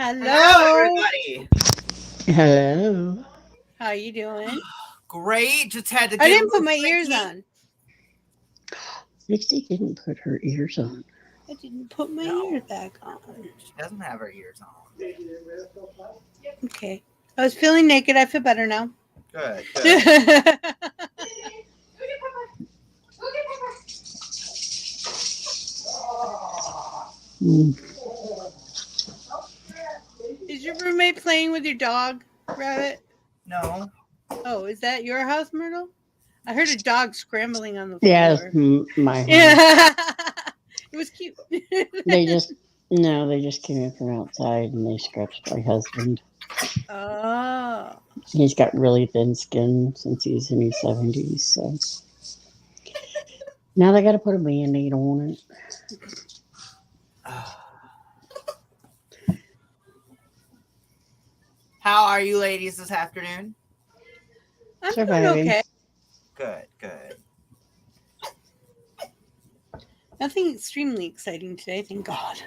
Hello, Hello. everybody. Hello. How you doing? Great. Just had to I get a didn't put little my ears freaky. on. Dixie didn't put her ears on. I didn't put my No. ears back on. She doesn't have her ears on. Okay. I was feeling naked. I feel better now. Good. Mm. Is your roommate playing with your dog, Rabbit? No. Oh, is that your house, Myrtle? I heard a dog scrambling on the Yes, floor. my house. Yeah. It was cute. They just came in from outside and they scratched my husband. Oh. He's got really thin skin since he's in his 70s, so now they got to put a Band-Aid on it. How are you ladies this afternoon? I'm doing Surviving. okay. Good. Nothing extremely exciting today, thank God.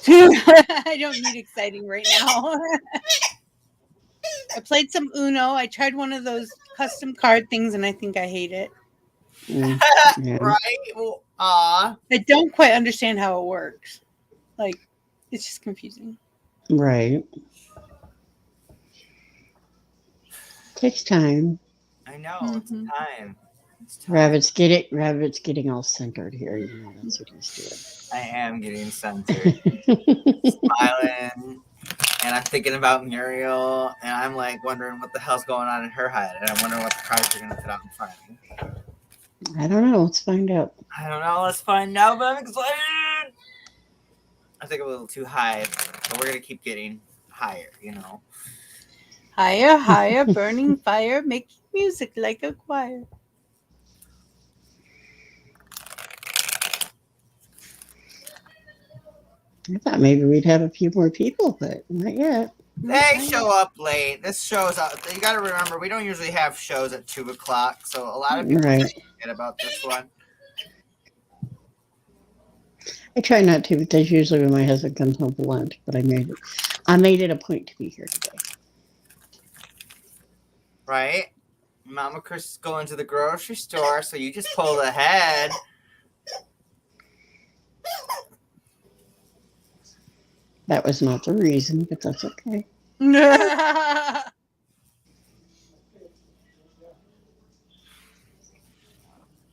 I don't need exciting right now. I played some Uno. I tried one of those custom card things, and I think I hate it. Yeah. Right? Well, I don't quite understand how it works. Like, it's just confusing. Right. Takes time. I know. It's Mhm. time. Rabbit's getting all centered here. You know, that's what he's I am getting centered. Smiling. And I'm thinking about Muriel. And I'm like wondering what the hell's going on in her head. And I'm wondering what the cards are going to put out in front of me. doing. I don't know. Let's find out. I don't know. Let's find out. But I'm excited. I think I'm a little too high. But we're going to keep getting higher, you know. Higher, higher, burning fire, making music like a choir. I thought maybe we'd have a few more people, but not yet. They show up late. This show's out. You got to remember, we don't usually have shows at 2 o'clock, so a lot of people Right. forget about this one. I try not to because usually when my husband comes home for lunch, but I made it a point to be here today. Right? Mama Chris is going to the grocery store, so you just pulled ahead. That was not the reason, but that's okay.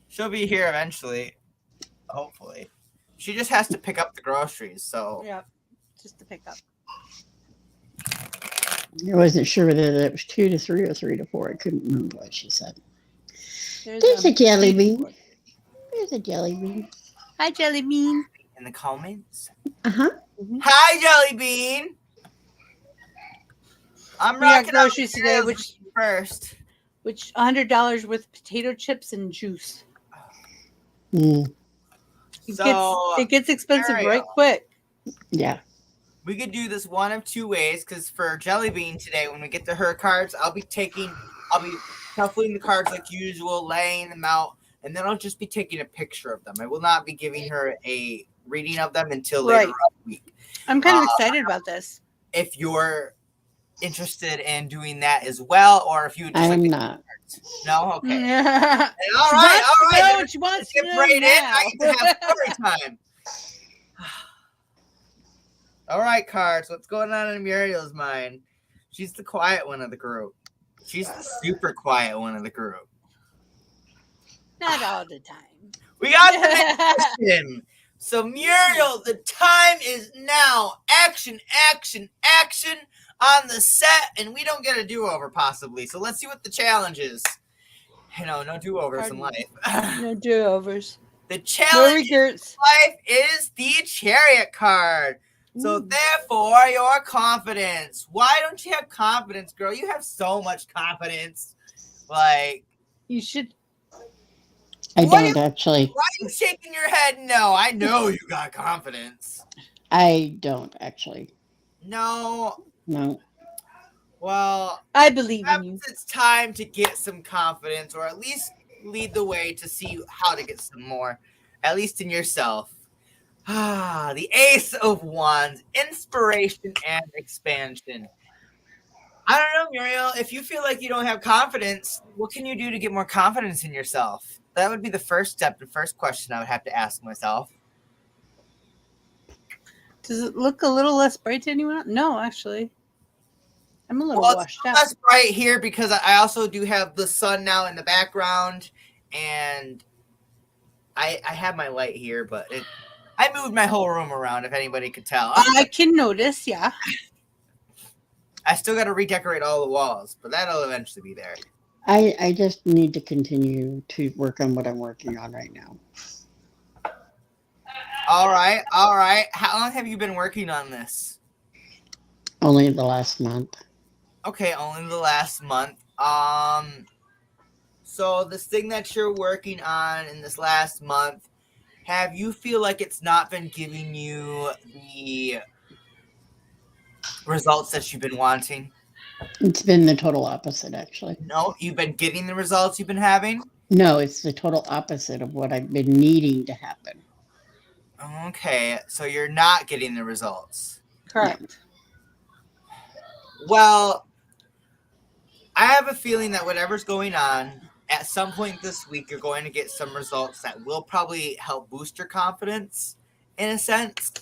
She'll be here eventually. Hopefully. She just has to pick up the groceries, so. Yeah, just to pick up. I wasn't sure whether that was 2 to 3 or 3 to 4. I couldn't remember what she said. There's a Jellybean. There's a Jellybean. Hi, Jellybean. In the comments. Uh-huh. Mm-hmm. Hi, Jellybean. I'm We got rocking out groceries today, which $100 worth of potato chips and juice. Mm, It gets expensive Ariel, right quick. yeah. we could do this one of two ways, because for Jellybean today, when we get to her cards, I'll be shuffling the cards like usual, laying them out, and then I'll just be taking a picture of them. I will not be giving her a reading of them until later on the week. I'm kind of excited about this. If you're interested in doing that as well, or if you would just I'm like not. No? Okay. Yeah. All right. She wants Get to know right in. now. I get to have story time. All right, cards. What's going on in Muriel's mind? She's the quiet one of the group. She's the super quiet one of the group. Not all the time. We got the next question. So, Muriel, the time is now. Action, action, action on the set. And we don't get a do-over, possibly. So, let's see what the challenge is. You know, no do-overs in life. No do-overs. The challenge No in life is the Chariot card. So, therefore, your confidence. Why don't you have confidence, girl? You have so much confidence. Like, you should. I don't actually. Why are you shaking your head? No, I know you got confidence. I don't actually. No. Well, I believe in you. It's time to get some confidence, or at least lead the way to see how to get some more, at least in yourself. The Ace of Wands, inspiration and expansion. I don't know, Muriel. If you feel like you don't have confidence, what can you do to get more confidence in yourself? That would be the first step, the first question I would have to ask myself. Does it look a little less bright to anyone else? No, actually. I'm a little washed out. It's bright here because I also do have the sun now in the background, and I have my light here, but I moved my whole room around, if anybody could tell. I can notice, yeah. I still got to redecorate all the walls, but that'll eventually be there. I just need to continue to work on what I'm working on right now. All right. How long have you been working on this? Only the last month. Okay, only the last month. So this thing that you're working on in this last month, have you feel like it's not been giving you the results that you've been wanting? It's been the total opposite, actually. No, you've been getting the results you've been having? No, it's the total opposite of what I've been needing to happen. Okay, so you're not getting the results. Correct. Well, I have a feeling that whatever's going on, at some point this week, you're going to get some results that will probably help boost your confidence, in a sense.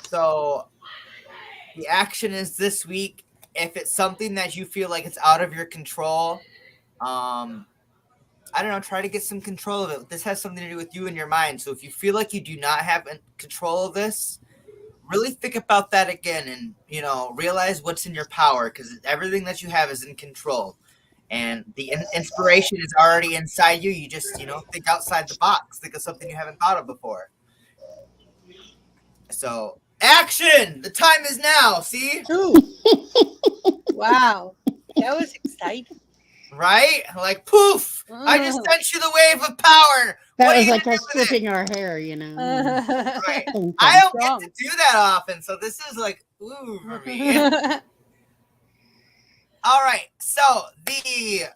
So the action is this week. If it's something that you feel like it's out of your control, I don't know, try to get some control of it. This has something to do with you and your mind. So if you feel like you do not have control of this, really think about that again and, realize what's in your power, because everything that you have is in control. And the inspiration is already inside you. You just, think outside the box. Think of something you haven't thought of before. So, action! The time is now, see? Ooh. Wow. That was exciting. Right? Like, poof! I just sent you the wave of power. That was like us flipping our hair, Right. I don't get to do that often, so this is like, ooh, for me. All right, so the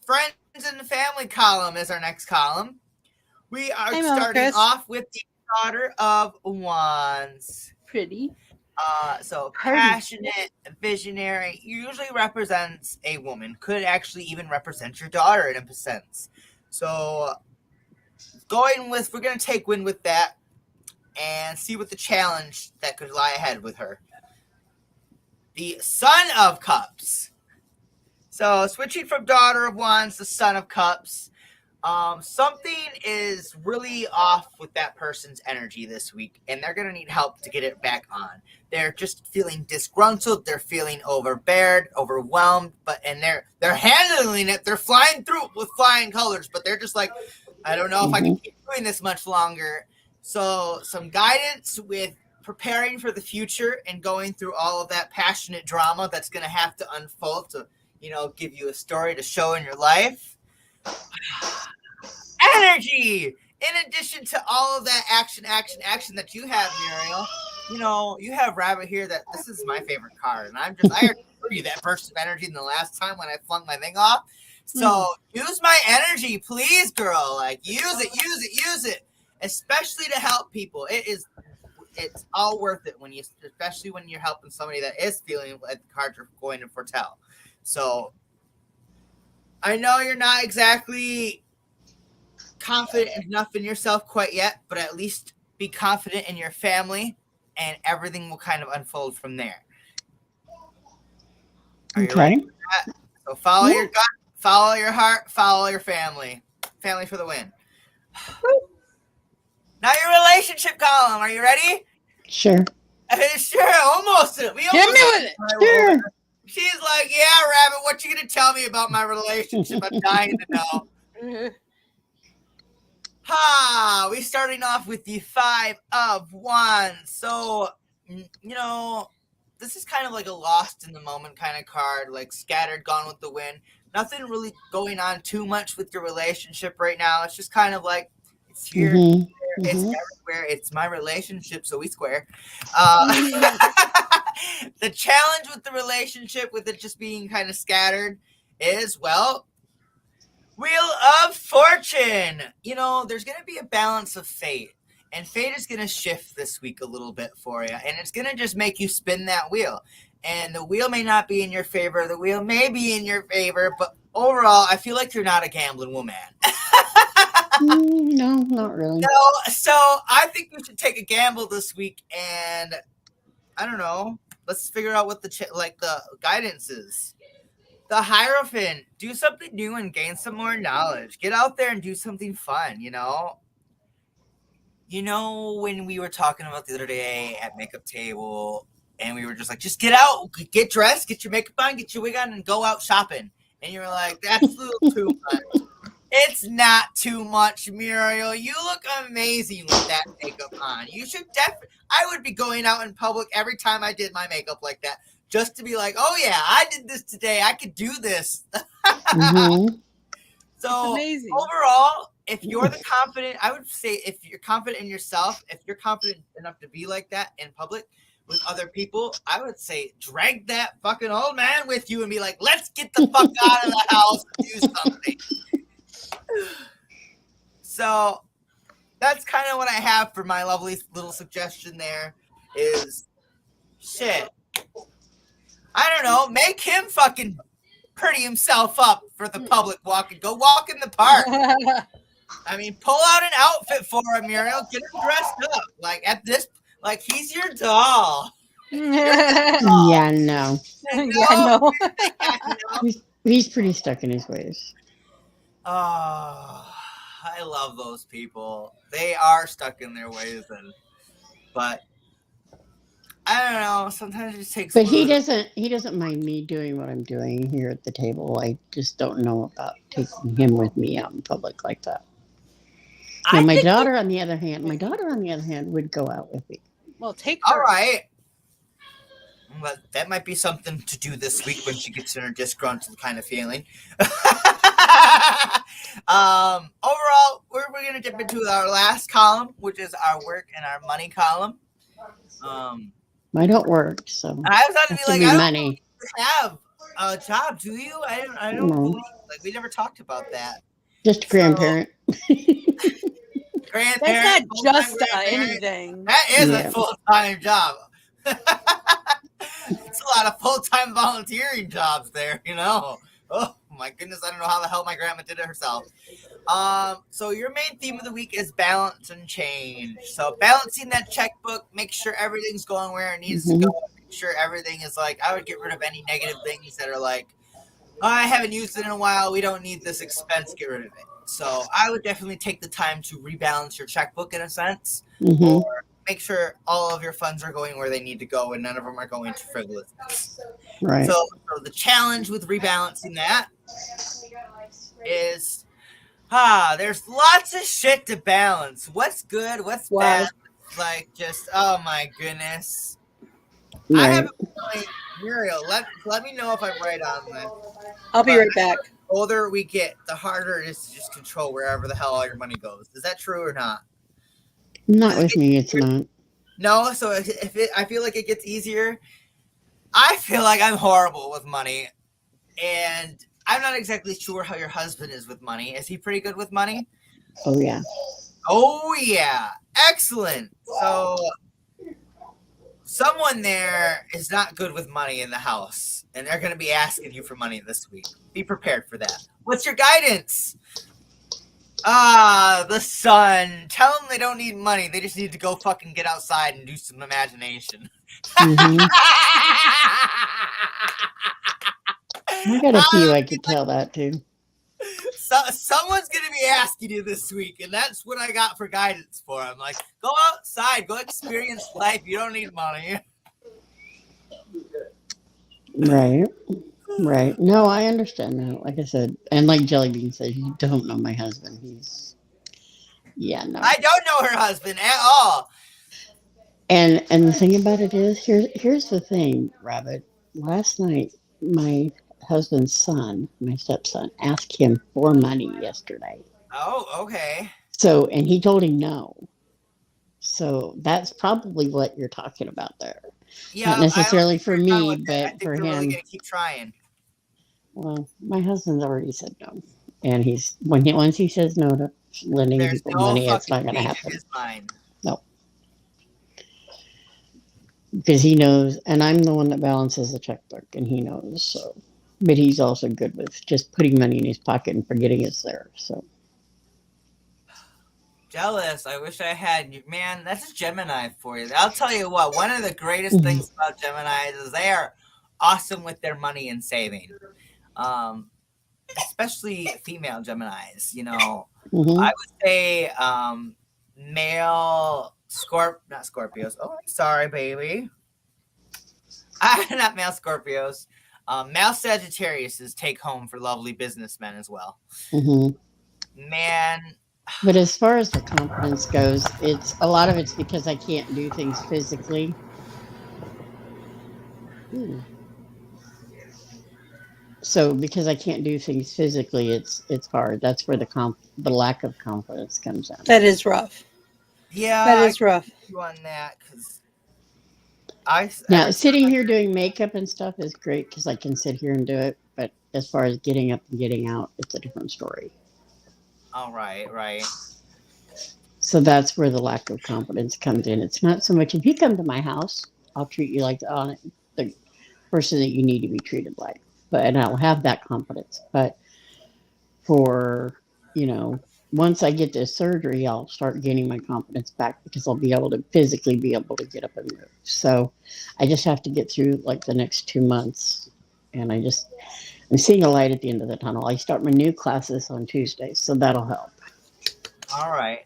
friends and family column is our next column. We are starting off with the Daughter of Wands. Pretty. So passionate, visionary, usually represents a woman. Could actually even represent your daughter in a sense. So we're going to take win with that and see what the challenge that could lie ahead with her. The Son of Cups. So switching from Daughter of Wands to Son of Cups. Something is really off with that person's energy this week, and they're going to need help to get it back on. They're just feeling disgruntled. They're feeling overwhelmed, and they're handling it. They're flying through it with flying colors, but they're just like, I don't know if I can keep doing this much longer. So some guidance with preparing for the future and going through all of that passionate drama that's going to have to unfold to, give you a story to show in your life. Energy! In addition to all of that action that you have, Muriel, you have Rabbit here this is my favorite card. And I already threw you that burst of energy in the last time when I flung my thing off. So use my energy, please, girl. Like, use it. Especially to help people. It's all worth it especially when you're helping somebody that is feeling like the cards are going to foretell. So I know you're not exactly confident enough in yourself quite yet, but at least be confident in your family, and everything will kind of unfold from there. Are you ready for that? So follow your gut, follow your heart, follow your family. Family for the win. Now your relationship column. Are you ready? Sure. Sure, almost. Get me with it. Sure. She's like, yeah, Rabbit, what you going to tell me about my relationship? I'm dying to know. We starting off with the 5 of Wands. So, this is kind of like a lost in the moment kind of card, like scattered, gone with the wind. Nothing really going on too much with your relationship right now. It's just kind of like, it's here, it's everywhere. It's my relationship, so we square. The challenge with the relationship, with it just being kind of scattered, is, Wheel of Fortune. There's going to be a balance of fate. And fate is going to shift this week a little bit for you. And it's going to just make you spin that wheel. And the wheel may not be in your favor. The wheel may be in your favor. But overall, I feel like you're not a gambling woman. No, not really. No, so I think we should take a gamble this week. And I don't know. Let's figure out what the guidance is. The Hierophant. Do something new and gain some more knowledge. Get out there and do something fun, you know? You know, when we were talking about the other day at makeup table, and we were just like, just get out, get dressed, get your makeup on, get your wig on, and go out shopping. And you were like, that's a little too much. It's not too much, Muriel. You look amazing with that makeup on. You should I would be going out in public every time I did my makeup like that, just to be like, oh yeah, I did this today. I could do this. Mm-hmm. So amazing. Overall, if you're I would say if you're confident in yourself, if you're confident enough to be like that in public with other people, I would say drag that fucking old man with you and be like, let's get the fuck out of the house and do something. So that's kind of what I have for my lovely little suggestion there is shit. I don't know, make him fucking pretty himself up for the public walk and go walk in the park. I mean, pull out an outfit for him, Muriel. Get him dressed up. Like he's your doll. Yeah, no. No. He's pretty stuck in his ways. Oh, I love those people. They are stuck in their ways, but I don't know. Sometimes it just takes. But he doesn't mind me doing what I'm doing here at the table. I just don't know about taking him with me out in public like that. And my daughter, on the other hand, would go out with me. Well, take her. All right. Well, that might be something to do this week when she gets in her disgruntled kind of feeling. Overall, we're going to dip into our last column, which is our work and our money column. I don't work, so I was about to be like, I money. don't have a job, do you? I don't No. believe, like, we never talked about that. Just a grandparent. Grandparent. That's not just grandparent. anything. That is a full-time job. It's a lot of full-time volunteering jobs there, you know. Oh my goodness, I don't know how the hell my grandma did it herself. So your main theme of the week is balance and change. So balancing that checkbook, make sure everything's going where it needs to go. Make sure everything is like, I would get rid of any negative things that are like, oh, I haven't used it in a while. We don't need this expense. Get rid of it. So I would definitely take the time to rebalance your checkbook in a sense, or make sure all of your funds are going where they need to go and none of them are going to frivolousness. Right. So the challenge with rebalancing that is, there's lots of shit to balance. What's good? What's bad? Like, just, oh my goodness. Right. I have a point. Muriel, let me know if I'm right on this. I'll be right back. The older we get, the harder it is to just control wherever the hell all your money goes. Is that true or not? Not with me, it's not. No, so I feel like it gets easier. I feel like I'm horrible with money, and I'm not exactly sure how your husband is with money. Is he pretty good with money? Oh, yeah. Oh, yeah. Excellent. So someone there is not good with money in the house, and they're going to be asking you for money this week. Be prepared for that. What's your guidance? The sun. Tell them they don't need money. They just need to go fucking get outside and do some imagination. I got a few I could tell that too. So, someone's going to be asking you this week, and that's what I got for guidance for them. Like, go outside. Go experience life. You don't need money. Right. No, I understand that. Like I said, and like Jellybean says, you don't know my husband. No. I don't know her husband at all. And the thing about it is, here's the thing, Rabbit. Last night, my husband's son, my stepson, asked him for money yesterday. Oh, okay. So, and he told him no. So that's probably what you're talking about there. Yeah, not necessarily for me, but but I think for him. Really gonna keep trying. Well, my husband's already said no, and once he says no to lending There's people no money, it's not fucking going to change in happen. his mind. because he knows, and I'm the one that balances the checkbook, and he knows. So, but he's also good with just putting money in his pocket and forgetting it's there. So, Jealous. I wish I had you. Man, that's a Gemini for you. I'll tell you what, one of the greatest things about Geminis is they are awesome with their money and saving. Especially female Geminis, you know. Mhm. I would say male not Scorpios. Oh, I'm sorry, baby. Not male Scorpios. Male Sagittarius take home for lovely businessmen as well. Mhm. Man. But as far as the confidence goes, it's a lot of it's because I can't do things physically. Ooh. So because I can't do things physically, it's hard. That's where the lack of confidence comes in. That is rough. Yeah, That is rough. I you on that because now sitting here doing makeup and stuff is great because I can sit here and do it. But as far as getting up and getting out, it's a different story. Oh, right. So that's where the lack of confidence comes in. It's not so much if you come to my house, I'll treat you like the person that you need to be treated like. And I'll have that confidence. But for, once I get this surgery, I'll start gaining my confidence back because I'll be able to physically be able to get up and move. So I just have to get through like the next 2 months. And I'm seeing a light at the end of the tunnel. I start my new classes on Tuesdays, so that'll help. All right.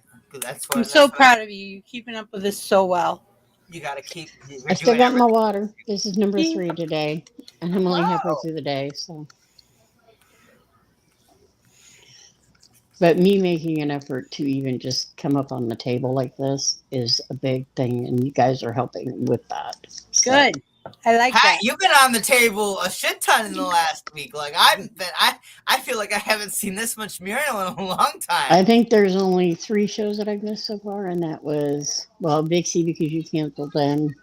I'm so proud of you. You're keeping up with this so well. You got to keep. I still got my water. This is number 3 today, and I'm only halfway through the day. So, but me making an effort to even just come up on the table like this is a big thing, and you guys are helping with that. So. Good. I like that. You've been on the table a shit ton in the last week. Like I feel like I haven't seen this much Muriel in a long time. I think there's only 3 shows that I've missed so far, and that was Vixie because you canceled them.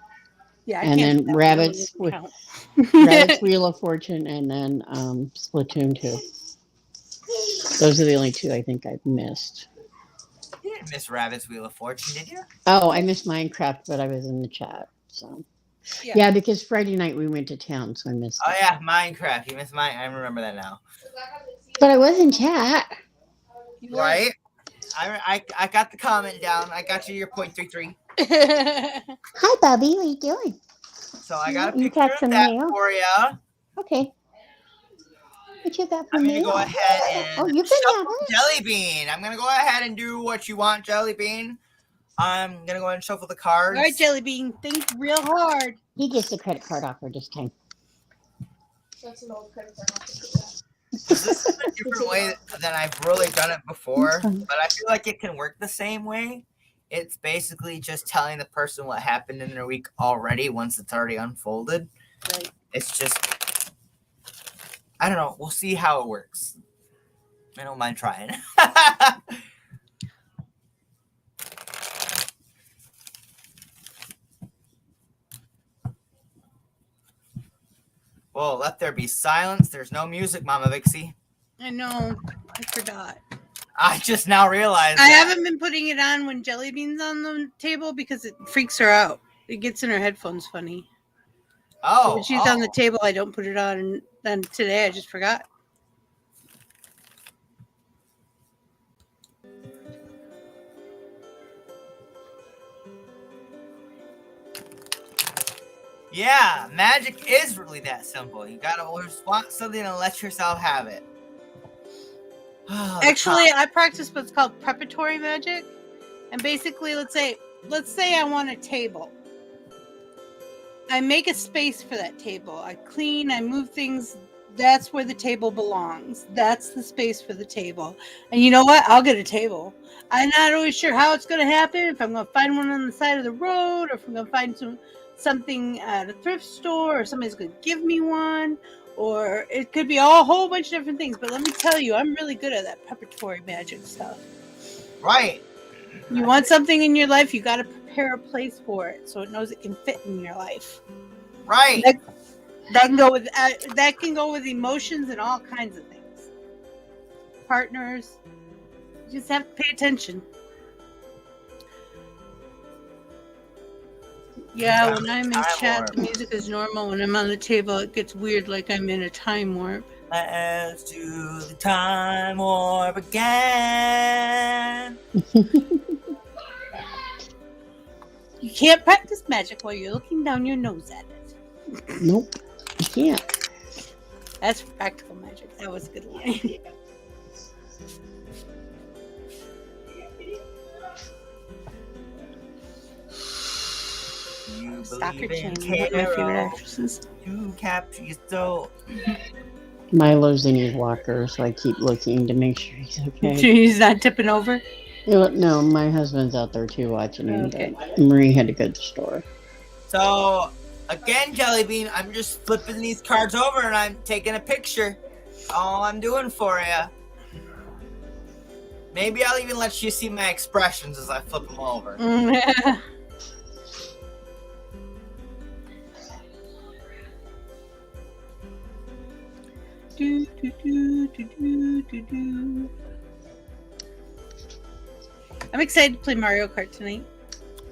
Yeah, and then Rabbit's Wheel of Fortune, and then Splatoon 2. Those are the only 2 I think I've missed. You didn't miss Rabbit's Wheel of Fortune, did you? Oh, I missed Minecraft, but I was in the chat. So yeah, because Friday night we went to town, so I missed it. Yeah, Minecraft. You missed I remember that now. But I was in chat. Right? I got the comment down. I got you your 0.33. Hi, Bubby. What are you doing? So I got a picture of that for you. Okay. What you got for I'm me? going to go ahead and you can Jellybean. I'm going to go ahead and do what you want, Jellybean. I'm going to go ahead and shuffle the cards. All right, Jellybean. Think real hard. He gets the credit card offer this time. That's an old credit card offer. This is a different way than I've really done it before, but I feel like it can work the same way. It's basically just telling the person what happened in their week already once it's already unfolded. Right. It's just, I don't know. We'll see how it works. I don't mind trying. Well, let there be silence. There's no music, Mama Vixie. I know. I forgot. I just now realized I haven't been putting it on when Jellybean's on the table because it freaks her out. It gets in her headphones funny. So when she's on the table, I don't put it on. And then today, I just forgot. Yeah, magic is really that simple. You gotta just want something and let yourself have it. Actually, I practice what's called preparatory magic. And basically, let's say I want a table. I make a space for that table. I clean, I move things. That's where the table belongs. That's the space for the table. And you know what? I'll get a table. I'm not always sure how it's going to happen. If I'm going to find one on the side of the road, or if I'm going to find something at a thrift store, or somebody's going to give me one, or it could be a whole bunch of different things. But let me tell you, I'm really good at that preparatory magic stuff. Right. You want something in your life, you got to prepare a place for it so it knows it can fit in your life. Right. That can go with emotions and all kinds of things. Partners, you just have to pay attention. Yeah, when I'm in Time chat, warp. the music is normal. When I'm on the table, it gets weird, like I'm in a time warp. Let's do the time warp again. You can't practice magic while you're looking down your nose at it. Nope, you can't. That's practical magic. That was a good line. You Stalker believe in Jane, one of my favorite tarot actresses. to capture your soul. Milo's in his walker, so I keep looking to make sure he's okay. He's not tipping over. No, my husband's out there too watching him. Okay. But Marie had to go to the store. So, again, Jellybean, I'm just flipping these cards over and I'm taking a picture. All I'm doing for you. Maybe I'll even let you see my expressions as I flip them over. Do, do, do, do, do, do, do. I'm excited to play Mario Kart tonight.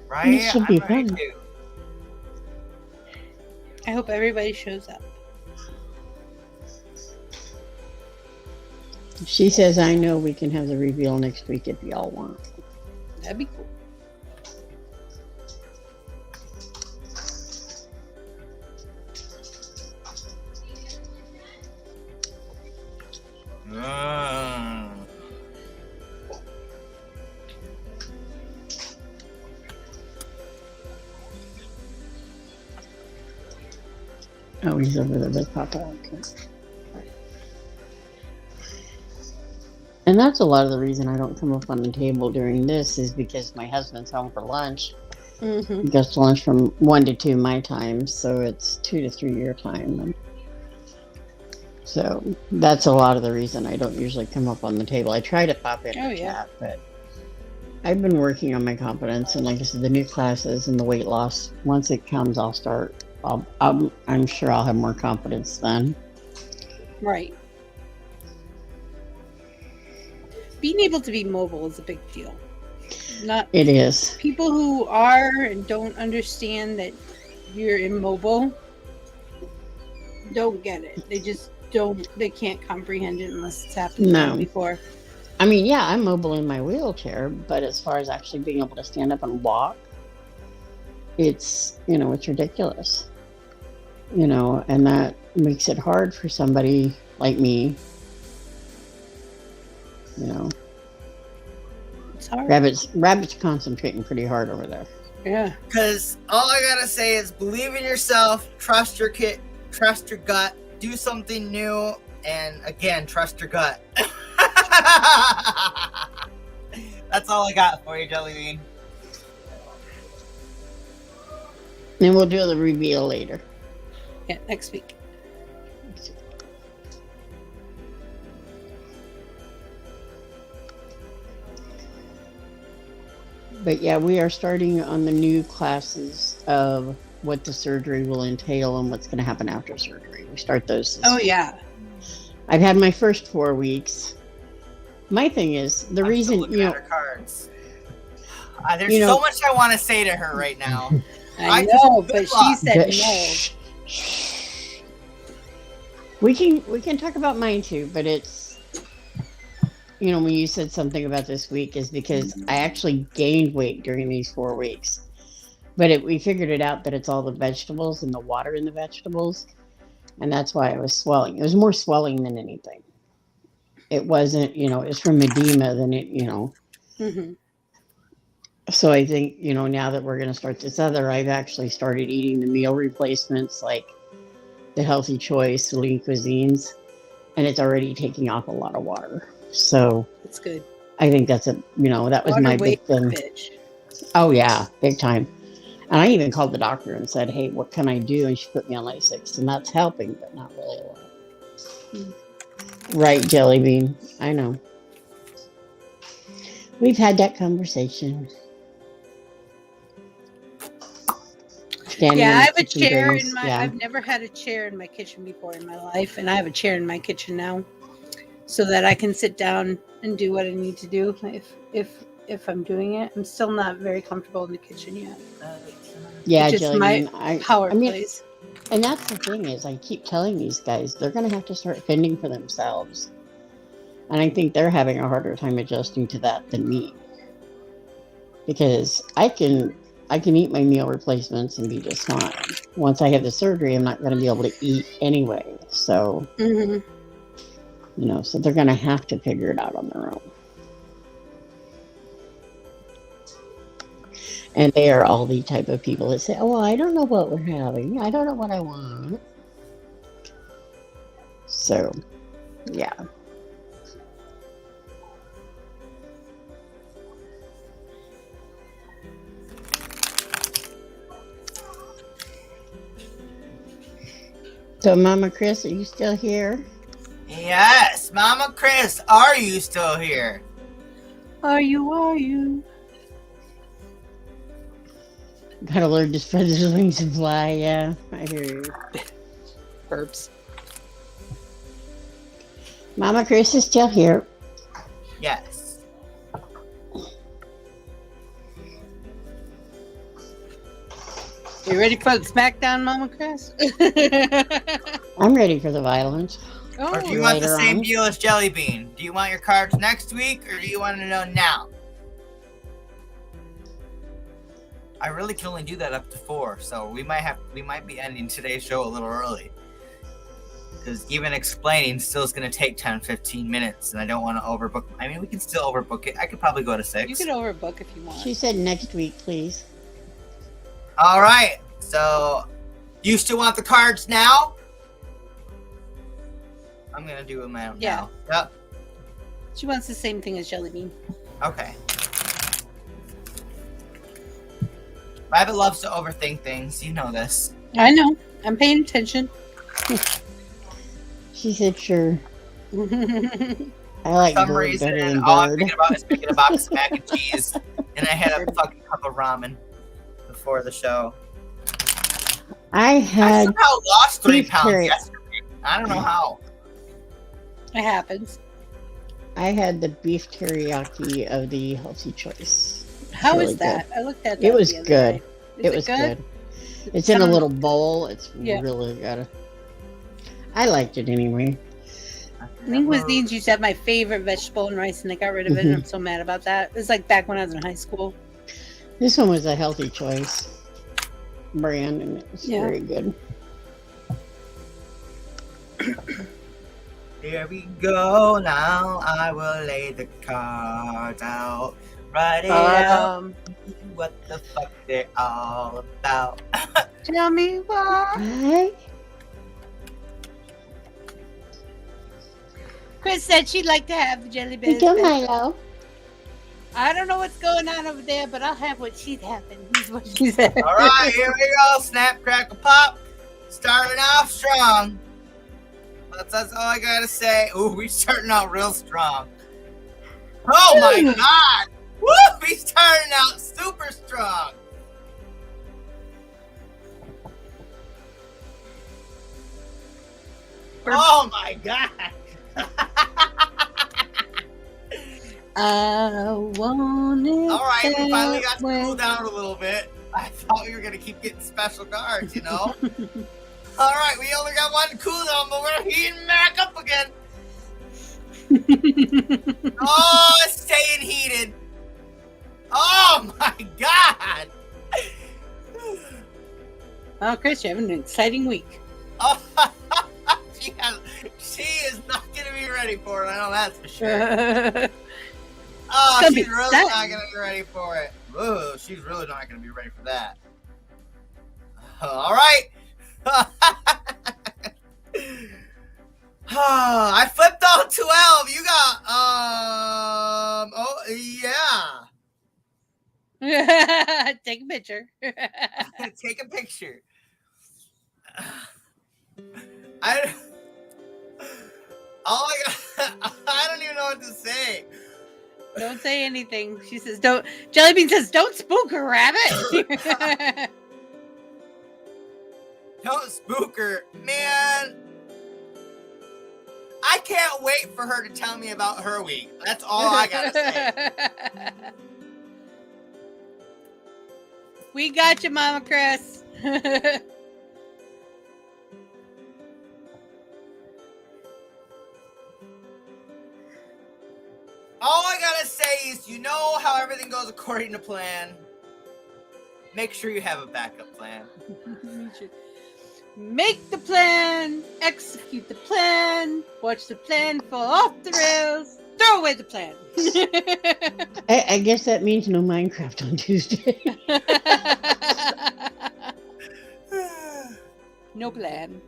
Right? It should be I'm ready fun. to. I hope everybody shows up. She says, I know we can have the reveal next week if y'all want. That'd be cool. Oh, he's over there with Papa. Okay. And that's a lot of the reason I don't come up on the table during this is because my husband's home for lunch. Mm-hmm. He goes to lunch from 1 to 2 my time, so it's 2 to 3 your time. And so that's a lot of the reason I don't usually come up on the table. I try to pop in Oh, the yeah. chat, but I've been working on my confidence, and like I said, the new classes and the weight loss. Once it comes, I'll start. I'm sure I'll have more confidence then. Right. Being able to be mobile is a big deal. Not It is. people who are and don't understand that you're immobile don't get it. They just don't. They can't comprehend it unless it's happened to them before. I mean, yeah, I'm mobile in my wheelchair, but as far as actually being able to stand up and walk, it's, it's ridiculous. And that makes it hard for somebody like me. It's hard. Rabbit's concentrating pretty hard over there. Yeah. Because all I gotta say is believe in yourself, trust your kit, trust your gut, do something new, and again, trust your gut. That's all I got for you, Jellybean. And we'll do the reveal later. Yeah, next week. But yeah, we are starting on the new classes of what the surgery will entail and what's going to happen after surgery. We start those this week. Yeah. I've had my first 4 weeks. My thing is, the I'm reason, still looking at her cards. There's so much I want to say to her right now. I know, but she said Shh. no. We can talk about mine too, but it's, when you said something about this week is because I actually gained weight during these 4 weeks. But we figured it out that it's all the vegetables and the water in the vegetables. And that's why I was swelling. It was more swelling than anything. It wasn't, it was from edema than it, Mm-hmm. So I think, now that we're going to start this other, I've actually started eating the meal replacements, like the Healthy Choice, Lean Cuisines, and it's already taking off a lot of water. So It's good. I think that's that was Water my big weight thing. bitch. Oh yeah, big time. And I even called the doctor and said, hey, what can I do? And she put me on Lasix, and that's helping, but not really a lot. Right, Jellybean. I know. We've had that conversation. Standing Yeah, on I the have a kitchen chair tables. in my. Yeah. I've never had a chair in my kitchen before in my life, and I have a chair in my kitchen now, so that I can sit down and do what I need to do. If I'm doing it, I'm still not very comfortable in the kitchen yet. Yeah, Just my Jellybean. power I mean, plays. and that's the thing is, I keep telling these guys they're going to have to start fending for themselves, and I think they're having a harder time adjusting to that than me, because I can eat my meal replacements and be just fine. Once I have the surgery, I'm not going to be able to eat anyway. So, Mm-hmm. so they're going to have to figure it out on their own. And they are all the type of people that say, "Oh, well, I don't know what we're having. I don't know what I want." So, yeah. So, Mama Chris, are you still here? Yes, Mama Chris, are you still here? Are you? Gotta learn to spread his wings and fly. Yeah, I hear you. Burps. Mama Chris is still here. Yes. You ready for the SmackDown, Mama Chris? I'm ready for the violence. Or do you Oh, want the Later same on. deal as Jellybean? Do you want your cards next week, or do you want to know now? I really can only do that up to 4, so we might be ending today's show a little early. Because even explaining still is going to take 10-15 minutes, and I don't want to overbook. I mean, we can still overbook it. I could probably go to 6. you could overbook if you want. She said next week, please. All right, so you still want the cards now? I'm going to do them now. Yeah. Yep. She wants the same thing as Jellybean. Okay. Rabbit loves to overthink things. You know this. I know. I'm paying attention. She said sure. I I like For some bird reason, better than all I'm bird. thinking about is making a box of mac and cheese. And I had a fucking cup of ramen before the show. I I had somehow lost 3 beef pounds curry. yesterday. I don't know how. It happens. I had the beef teriyaki of the healthy choice. How really is that? I looked at that. It was the other good. day. Is It was good. It's in a Someone- little bowl. It's Yeah. really good. I liked it anyway. Linguines used to have my favorite vegetable and rice, and they got rid of it, and I'm so mad about that. It's like back when I was in high school. This one was a healthy choice brand, and it was Yeah. very good. Here we go now. I will lay the cards out. Write it out. What the fuck they're all about. Tell me why. Hi. Chris said she'd like to have the jelly You beans. come, Milo. I don't know what's going on over there, but I'll have what she's having. Is what she said. All right, here we go. Snap, crackle, pop. Starting off strong. That's all I gotta say. Ooh, we starting out real strong. Oh my god! Woo! We starting out super strong. Oh my god! I want it. All right, we finally got to that cool way. down a little bit. I thought we were gonna keep getting special cards, you know. All right, we only got one cooldown, but we're heating back up again. Oh, it's staying heated. Oh my god. Oh, Chris, you're having an exciting week. Oh, she is not gonna be ready for it. I know that's for sure. Oh, gonna she's be really exciting. not gonna be ready for it. Whoa, she's really not gonna be ready for that. All right. I flipped all 12. You got oh yeah. Take a picture. Take a picture. I don't even know what to say. Don't say anything. She says, "Don't." Jellybean says, "Don't spook her, Rabbit." Don't spook her, man. I can't wait for her to tell me about her week. That's all I gotta say. We got you, Mama Chris. All I gotta say is, you know how everything goes according to plan. Make sure you have a backup plan. Make the plan, execute the plan, watch the plan fall off the rails, throw away the plan. I guess that means no Minecraft on Tuesday. No plan.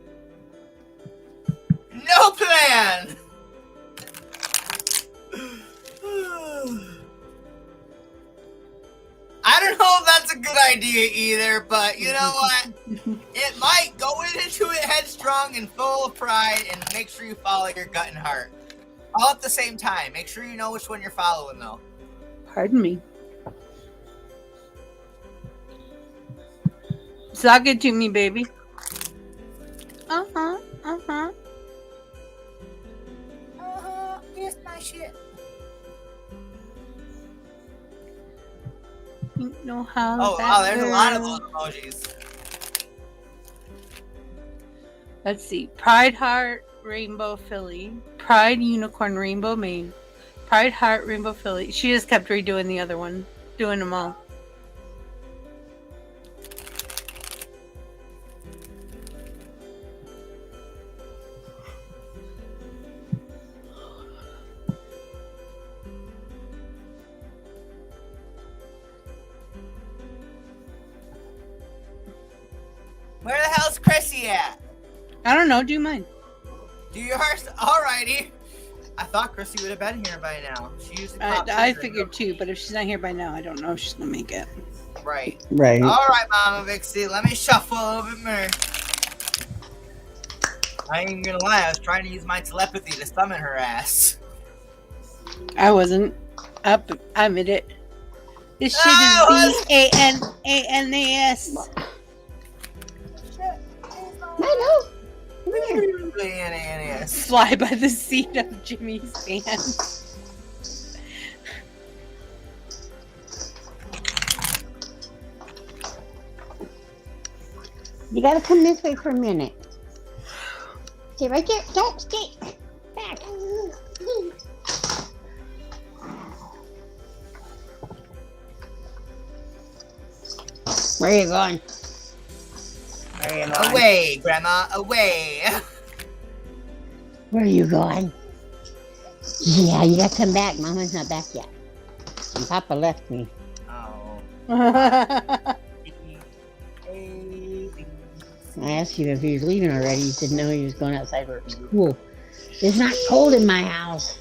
No plan! I don't know if that's a good idea either, but you know what? It might. Go into it headstrong and full of pride, and make sure you follow your gut and heart. All at the same time. Make sure you know which one you're following, though. Pardon me. Suck it to me, baby. Uh-huh. Here's my shit. You know how Oh, that wow, there's a lot of goes. those emojis. Let's see. Pride Heart Rainbow Philly. Pride Unicorn Rainbow Maine. Pride Heart Rainbow Philly. She just kept redoing the other one. Doing them all. Where the hell's Chrissy at? I don't know. Do mine. Do yours? Alrighty. I thought Chrissy would have been here by now. She usually pops in I here. figured too, but if she's not here by now, I don't know if she's gonna make it. Right. Right. Alright, Mama Vixie. Let me shuffle a little bit more. I ain't gonna lie. I was trying to use my telepathy to summon her ass. I wasn't. I admit it. This shit Oh, is BANANAS. Milo. Bananas. Fly by the seat of Jimmy's pants. You gotta come this way for a minute. Stay right there. Don't stay back. Where are you going? Where are you going? Away, Grandma, away. Where are you going? Yeah, you gotta come back. Mama's not back yet. And Papa left me. Oh. I asked you if he was leaving already. He said no, he was going outside where it was cool. It's not cold in my house.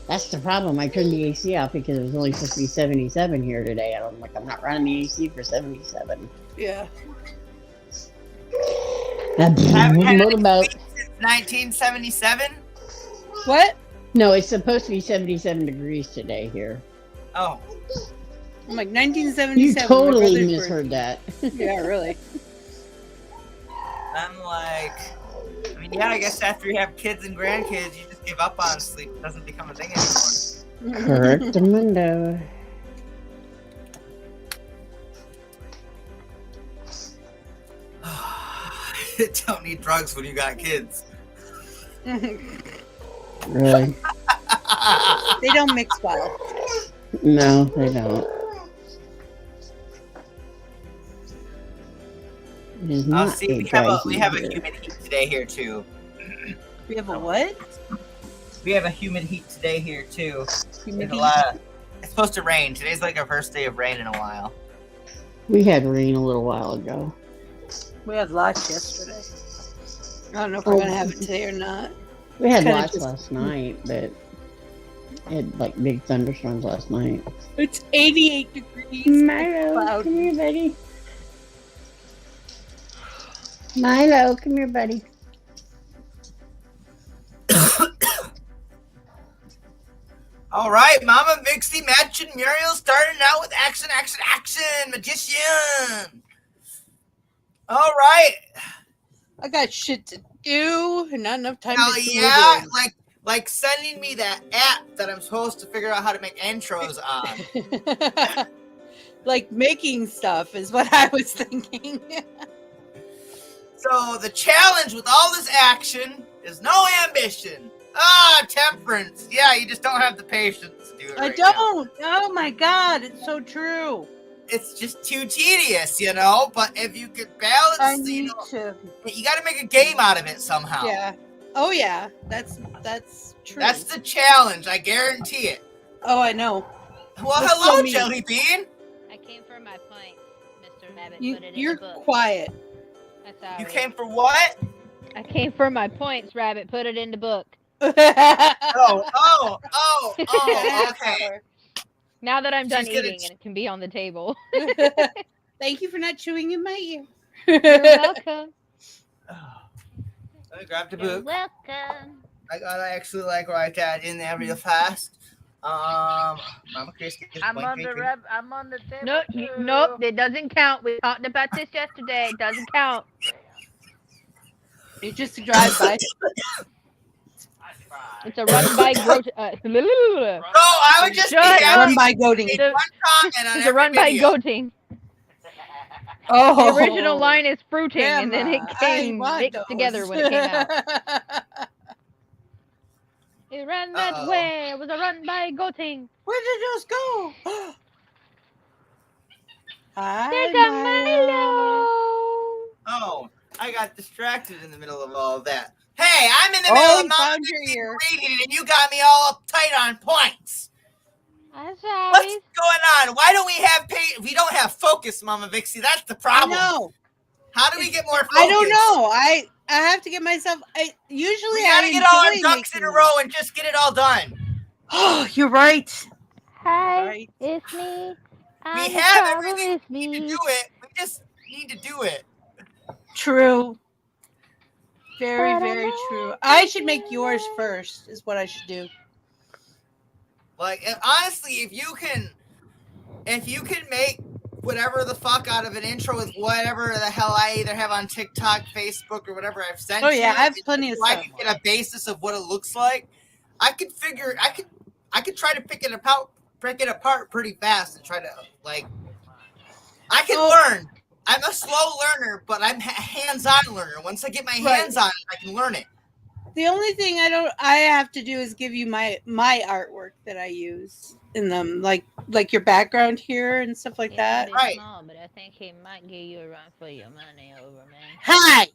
That's the problem. I turned the AC off because it was only supposed to be 77 here today. And I'm like, I'm not running the AC for 77. Yeah. Haven't had What any about? sleep since 1977? What? No, it's supposed to be 77 degrees today here. Oh. I'm like You 1977. totally misheard that. Yeah, really. I'm like, I mean, yeah, I guess after you have kids and grandkids, you just give up on sleep. It doesn't become a thing anymore. Correct the window. Don't need drugs when you got kids. Really? They don't mix well. No, they don't. It is Oh, not see, a we dry have a heat here. humid heat today here too. We have a what? We have a humid heat today here too. Humid There's a lot of, it's supposed to rain. Today's like our first day of rain in a while. We had rain a little while ago. We had lots yesterday. I don't know if we're gonna have it today or not. We had Kinda lots just- last night, but it had like big thunderstorms last night. It's 88 degrees. Milo, Cloud. come here, buddy. Milo, come here, buddy. All right, Mama Vixie, Match and Muriel starting out with action, action, action, magician. All right. I got shit to do and not enough time Hell to do yeah, it. like sending me that app that I'm supposed to figure out how to make intros on. like making stuff is what I was thinking. So the challenge with all this action is no ambition. Temperance. Yeah, you just don't have the patience to do it. I right now. don't. Oh my God, it's so true. It's just too tedious, you know. But if you could balance, I need to. you got to make a game out of it somehow. Yeah. Oh yeah, that's true. That's the challenge. I guarantee it. Oh, I know. Well, That's hello, so mean. Jellybean. I came for my point, Mr. Rabbit. Put it You're in the book. quiet. I'm sorry. You came for what? I came for my points, Rabbit. Put it in the book. Oh, okay. Now that I'm done She's gonna eating and it can be on the table. Thank you for not chewing in my ear. You're welcome. Let me grab the You're book. welcome. I gotta actually like write that in there real fast. Mama Christie. I'm on the table. Nope, too. nope, it doesn't count. We talked about this yesterday. It doesn't count. It's just a drive-by. It's a run by No, I would just Shut be up. happy Run by goating. to make one comment on It's a every run by video. goating. Oh, The original line is fruiting, and then it Grandma, came I want mixed those. together when it came out. It ran that Uh-oh. way. It was a run by goating. Where did those go? Hi, There's a Milo. Milo. Oh, I got distracted in the middle of all of that. Hey, I'm in the middle Oh, of you Mama found your Christie ear. reading and you got me all uptight on points. I'm sorry. What's going on? Why don't we have we don't have focus, Mama Vixie? That's the I problem. know. How do we get more focus? I don't know. I have to get myself. Usually We gotta I get all our enjoy ducks in a making row and just get it all done. Oh, you're right. Hi, Right. it's me. We I'm have the problem, everything it's we need to me. do it. We just need to do it. True. Very, But I very know true. I I should make yours first. Is what I should do. Like honestly, if you can make whatever the fuck out of an intro with whatever the hell I either have on TikTok, Facebook, or whatever I've sent Oh yeah, you, I have plenty of so I stuff. could get a basis of what it looks like. I could try to pick it apart pretty fast and try to like. I can learn. I'm a slow learner, but I'm a hands-on learner. Once I get my hands on it, I can learn it. The only thing I have to do is give you my artwork that I use in them, like your background here and stuff like that. It's Right. small, but I think he might give you a run for your money over me. Hi.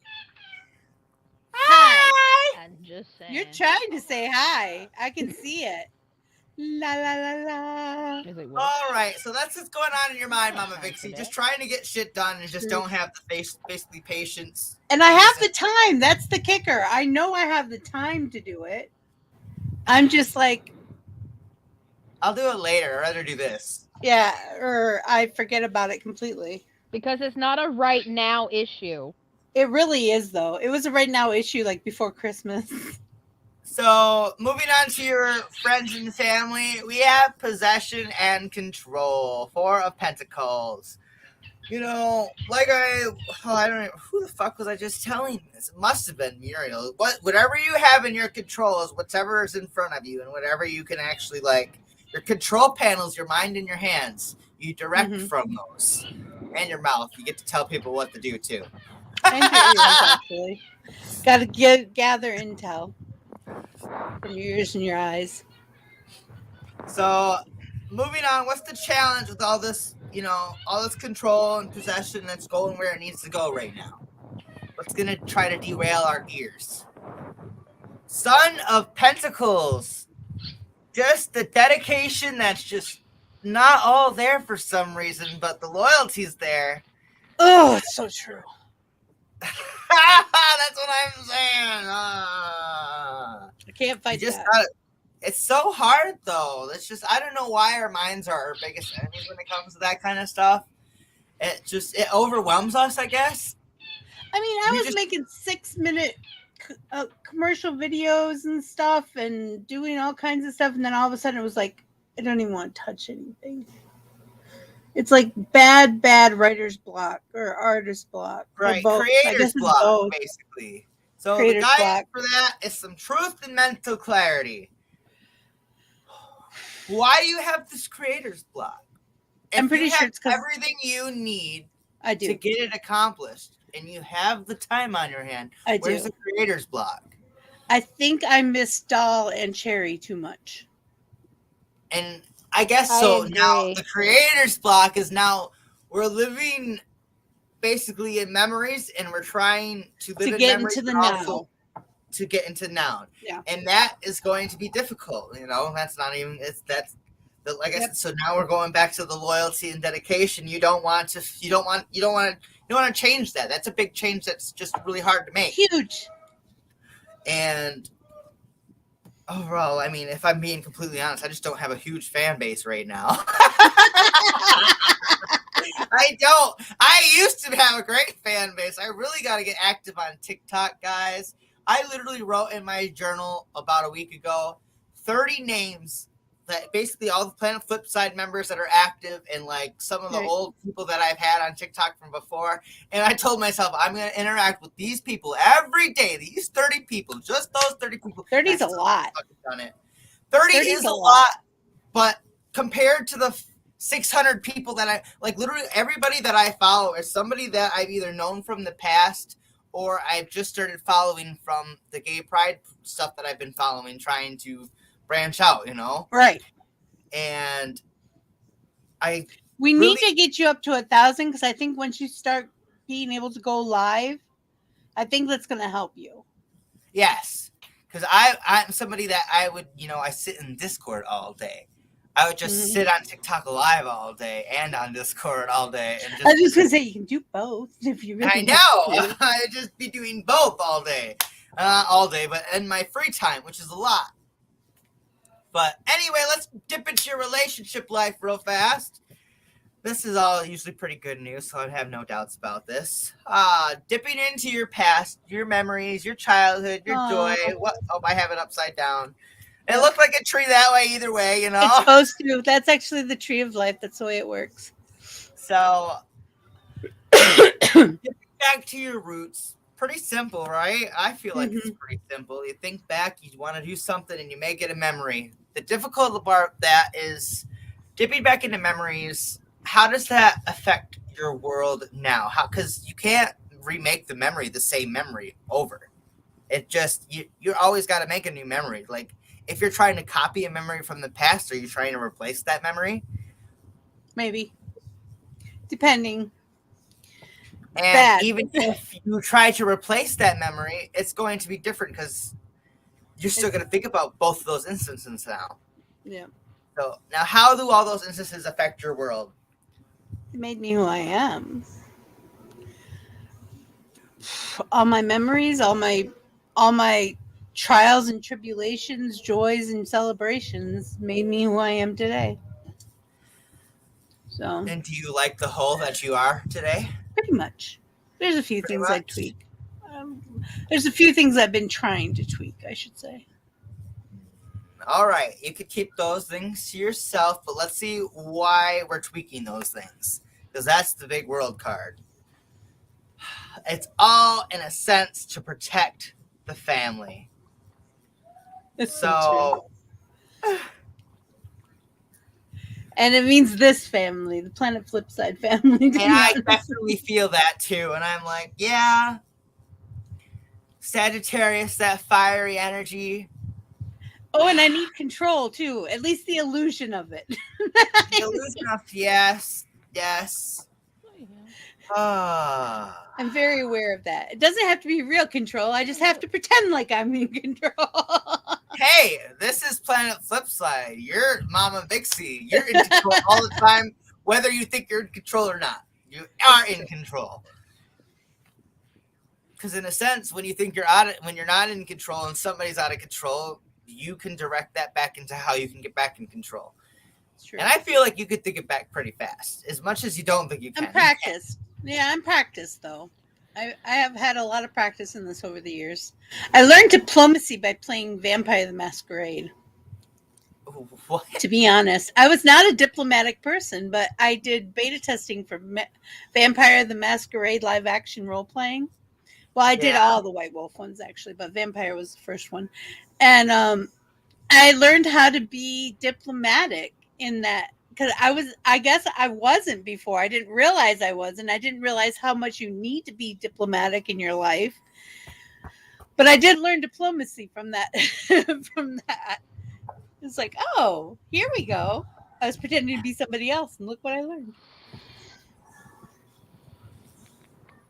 Hi. I'm just saying. You're trying to say hi. I can see it. La la la la. He's like, what? All right, so that's what's going on in your mind, Mama Vixie. Just trying to get shit done and just don't have the basically patience. And I have the time. That's the kicker. I know I have the time to do it. I'm just like, I'll do it later. I'd rather do this. yeah, or I forget about it completely. Because it's not a right now issue. It really is, though. It was a right now issue, like before Christmas. So, moving on to your friends and family, we have possession and control. 4 of Pentacles. You know, like I don't know, who the fuck was I just telling this? It must have been Muriel. Whatever you have in your control is whatever is in front of you, and whatever you can actually like. Your control panels, your mind and your hands. You direct from those, and your mouth. You get to tell people what to do too. And your ears, actually. Got to gather intel from your ears and your eyes. So, moving on, what's the challenge with all this, you know, all this control and possession that's going where it needs to go right now? What's going to try to derail our gears? Son of Pentacles. Just the dedication that's just not all there for some reason, but the loyalty's there. Oh, it's so true. That's what I'm saying. I can't fight You just that. gotta, it's so hard though. It's just I don't know why our minds are our biggest enemies when it comes to that kind of stuff. It overwhelms us, I guess. I mean, I we was just- making 6-minute commercial videos and stuff and doing all kinds of stuff. And then all of a sudden it was like, I don't even want to touch anything. It's like bad writer's block or artist block. or Right, both. I guess creator's it's block, both. basically. So Creator's the guidance block. for that is some truth and mental clarity. Why do you have this creator's block? I'm pretty sure it's 'cause everything you need I to do. get it accomplished, and you have the time on your hand, I where's do. the creator's block? I think I miss Doll and Cherry too much. And I guess I so. Now agree. the creator's block is now we're living basically in memories, and we're trying to live To in get memories, into the but also now. to get into now. Yeah. And that is going to be difficult. That's not even like I Yep. said. So now we're going back to the loyalty and dedication. You don't want to change that. That's a big change. That's just really hard to make. Huge. And overall, I mean, if I'm being completely honest, I just don't have a huge fan base right now. I don't. I used to have a great fan base. I really got to get active on TikTok, guys. I literally wrote in my journal about a week ago 30 names that basically all the Planet Flipside members that are active and like some of the Right. old people that I've had on TikTok from before. And I told myself I'm going to interact with these people every day. These 30 people, just those 30 people. 30 is a lot. Done it. 30 is a lot, but compared to the 600 people that I like, literally everybody that I follow is somebody that I've either known from the past or I've just started following from the gay pride stuff that I've been following, trying to branch out, Right. And We really- need to get you up to 1,000 because I think once you start being able to go live, I think that's going to help you. yes, because I'm somebody that I would, I sit in Discord all day. I would just sit on TikTok live all day and on Discord all day. And I was just going to say you can do both if you really I know. I'd just be doing both all day. But in my free time, which is a lot. But anyway, let's dip into your relationship life real fast. This is all usually pretty good news, so I have no doubts about this. Dipping into your past, your memories, your childhood, your joy. I have it upside down. It looked like a tree that way either way, It's supposed to. That's actually the tree of life. That's the way it works. So, dipping back to your roots. Pretty simple, right? I feel like it's pretty simple. You think back, you want to do something, and you make it a memory. The difficult part of that is dipping back into memories. How does that affect your world now? Because you can't remake the memory, the same memory over. It just you always got to make a new memory. Like if you're trying to copy a memory from the past, are you trying to replace that memory? Maybe, depending. And even if you try to replace that memory, it's going to be different because you're still going to think about both of those instances now. Yeah. So now, how do all those instances affect your world? It made me who I am. All my memories, all my trials and tribulations, joys and celebrations made me who I am today. So. And do you like the whole that you are today? Pretty much. There's a few things I tweak. There's a few things I've been trying to tweak, I should say. All right. You could keep those things to yourself, but let's see why we're tweaking those things. Because that's the big world card. It's all, in a sense, to protect the family. That's so true. And it means this family, the Planet Flipside family. And I definitely feel that too. And I'm like, yeah, Sagittarius, that fiery energy. Oh, and I need control too. At least the illusion of it. The illusion of yes. I'm very aware of that. It doesn't have to be real control. I just have to pretend like I'm in control. Hey, this is Planet Flipside. You're Mama Bixie. You're in control all the time, whether you think you're in control or not. You are in control. Because in a sense, when you think when you're not in control and somebody's out of control, you can direct that back into how you can get back in control. It's true. And I feel like you could think it back pretty fast, as much as you don't think you can. I'm practiced. Yeah, I'm practiced though. I have had a lot of practice in this over the years. I learned diplomacy by playing Vampire the Masquerade. What? To be honest, I was not a diplomatic person, but I did beta testing for Vampire the Masquerade live action role playing. Well, I did all the White Wolf ones actually, but Vampire was the first one. And I learned how to be diplomatic in that because I guess I wasn't before. I didn't realize I wasn't. I didn't realize how much you need to be diplomatic in your life. But I did learn diplomacy from that. From that. It's like, oh, here we go. I was pretending to be somebody else, and look what I learned.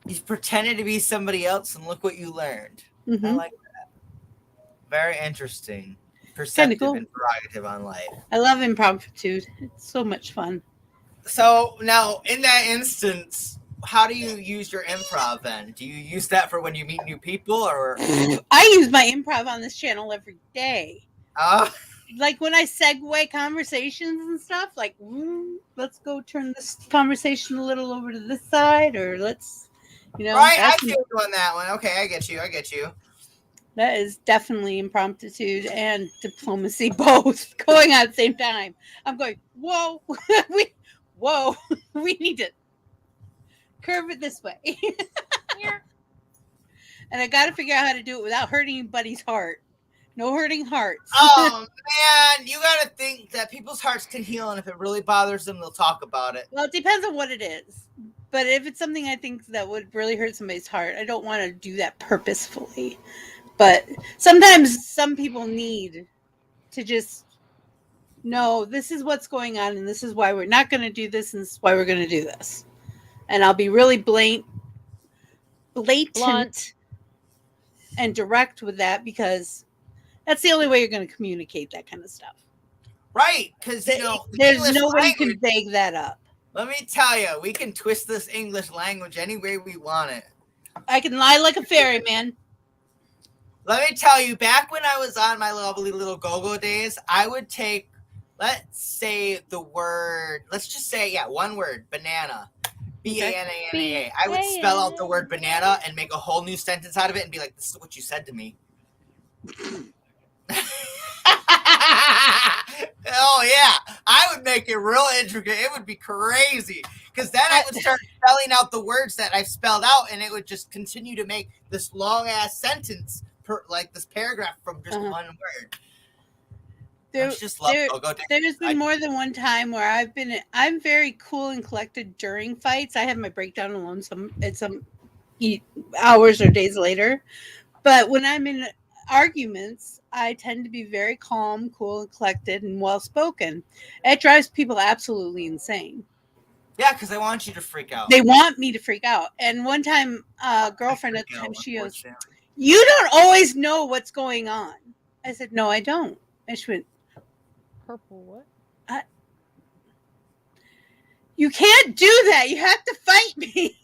You pretended to be somebody else, and look what you learned. Mm-hmm. I like that. Very interesting. Perceptive cool. and prerogative on life. I love impromptu. It's so much fun. So now, in that instance, how do you use your improv then? Do you use that for when you meet new people, or? I use my improv on this channel every day. Ah. Like when I segue conversations and stuff, like, let's go turn this conversation a little over to this side, or let's, Right, I feel you on that one. Okay, I get you. That is definitely impromptu and diplomacy both going on at the same time. I'm going, whoa, we need to curve it this way. And I got to figure out how to do it without hurting anybody's heart. No hurting hearts. Oh, man, you got to think that people's hearts can heal, and if it really bothers them, they'll talk about it. Well, it depends on what it is. But if it's something I think that would really hurt somebody's heart, I don't want to do that purposefully. But sometimes some people need to just know this is what's going on, and this is why we're not going to do this, and this is why we're going to do this. And I'll be really blatant and direct with that, because that's the only way you're going to communicate that kind of stuff. Right, because, there's English no way you language, can vague that up. let me tell you, we can twist this English language any way we want it. I can lie like a fairy, man. Let me tell you, back when I was on my lovely little go-go days, I would take, let's say the word, let's just say, one word, banana. B-A-N-A-N-A-A. I would spell out the word banana and make a whole new sentence out of it and be like, this is what you said to me. Oh, yeah. I would make it real intricate. It would be crazy. Because then I would start spelling out the words that I've spelled out, and it would just continue to make this long-ass sentence, like this paragraph from just one word. There's been more than one time where I'm very cool and collected during fights. I have my breakdown alone some hours or days later. But when I'm in arguments, I tend to be very calm, cool, and collected, and well-spoken. It drives people absolutely insane. Yeah, because they want you to freak out. They want me to freak out. And one time, a girlfriend at the time, she goes, "You don't always know what's going on." I said, "No, I don't." And she went, "Purple what?" "You can't do that. You have to fight me."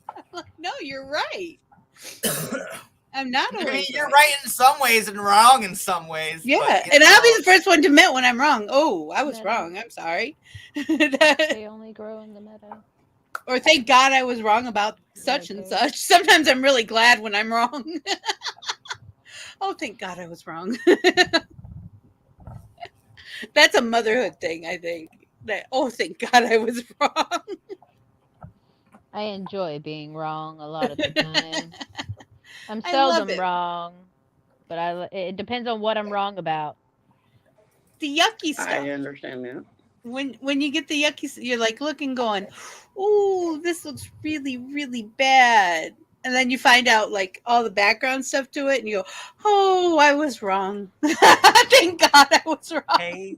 I'm like, "No, you're right. I'm not always You're right in some ways and wrong in some ways." Yeah, and I'll be the first one to admit when I'm wrong. Oh, I was wrong. I'm sorry. They only grow in the meadow. Or thank God I was wrong about such and such. Sometimes I'm really glad when I'm wrong. Oh, thank God I was wrong. That's a motherhood thing, I think. Oh, thank God I was wrong. I enjoy being wrong a lot of the time. I'm seldom wrong, but it depends on what I'm wrong about. The yucky stuff. I understand that. When you get the yucky, you're like looking, going, "Ooh, this looks really, really bad." And then you find out like all the background stuff to it, and you go, "Oh, I was wrong. Thank God I was wrong." Hey.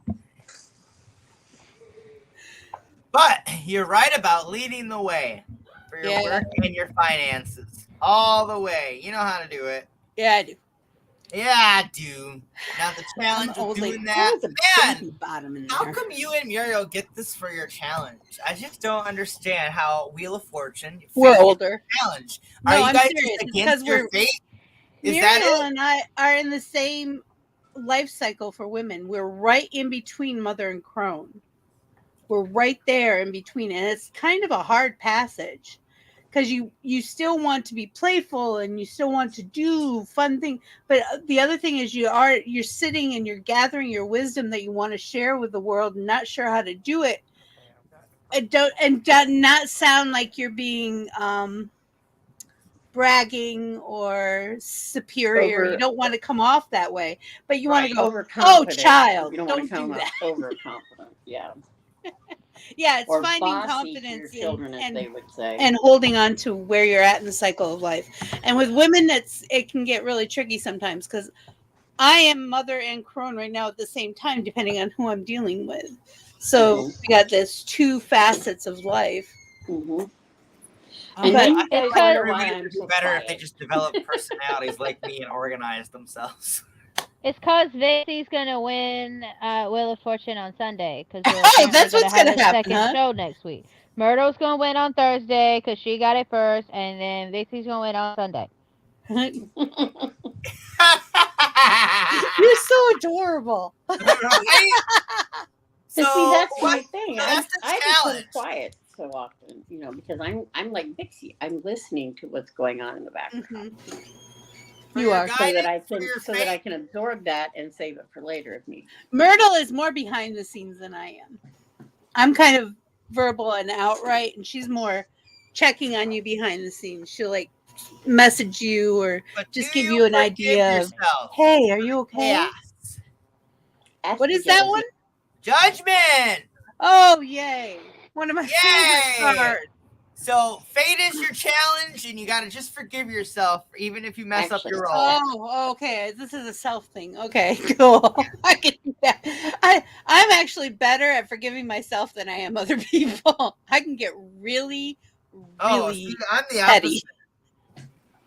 But you're right about leading the way for your work and your finances. All the way. You know how to do it. Yeah, I do. Yeah, I do. Now the challenge of doing that. Man, how come you and Muriel get this for your challenge? I just don't understand how Wheel of Fortune. We're older. Challenge. No, Are you I'm guys serious. just against your fate? Muriel and I are in the same life cycle for women. We're right in between mother and crone. We're right there in between, and it's kind of a hard passage. Because you still want to be playful and you still want to do fun things, but the other thing is you're sitting and you're gathering your wisdom that you want to share with the world, and not sure how to do it. And does not sound like you're being bragging or superior. You don't want to come off that way, but you want to go, "Oh, child, You don't want to come off overconfident. Yeah. Yeah, it's or finding bossy to confidence your children, as they would say. and holding on to where you're at in the cycle of life. And with women, it can get really tricky sometimes because I am mother and crone right now at the same time, depending on who I'm dealing with. So we got this two facets of life. Mm-hmm. And then I you guys think wonder everybody why would I'm do so better quiet. if they just developed personalities like me and organized themselves. It's cause Vicky's gonna win Wheel of Fortune on Sunday because we're Oh, apparently that's gonna what's have gonna a happen, second huh? show next week. Myrtle's gonna win on Thursday because she got it first, and then Vicky's gonna win on Sunday. You're so adorable. Right? So see, that's my what- thing. That's the I become challenge. quiet so often, because I'm like Vixie. I'm listening to what's going on in the background, For You your are. so that I guidance, for can your I faith. can absorb that and save it for later if need. Myrtle is more behind the scenes than I am. I'm kind of verbal and outright, and she's more checking on you behind the scenes. She'll like message you or But just do give you an forgive idea of, yourself? hey, are you okay? Yes. Ask What the is that Jellybean. one? Judgment. Oh, yay. One of my Yay! favorite cards. So fate is your challenge, and you gotta just forgive yourself, even if you mess up your roll. Oh, okay. This is a self thing. Okay, cool. I can do that. I'm actually better at forgiving myself than I am other people. I can get really, really See, I'm the petty. opposite.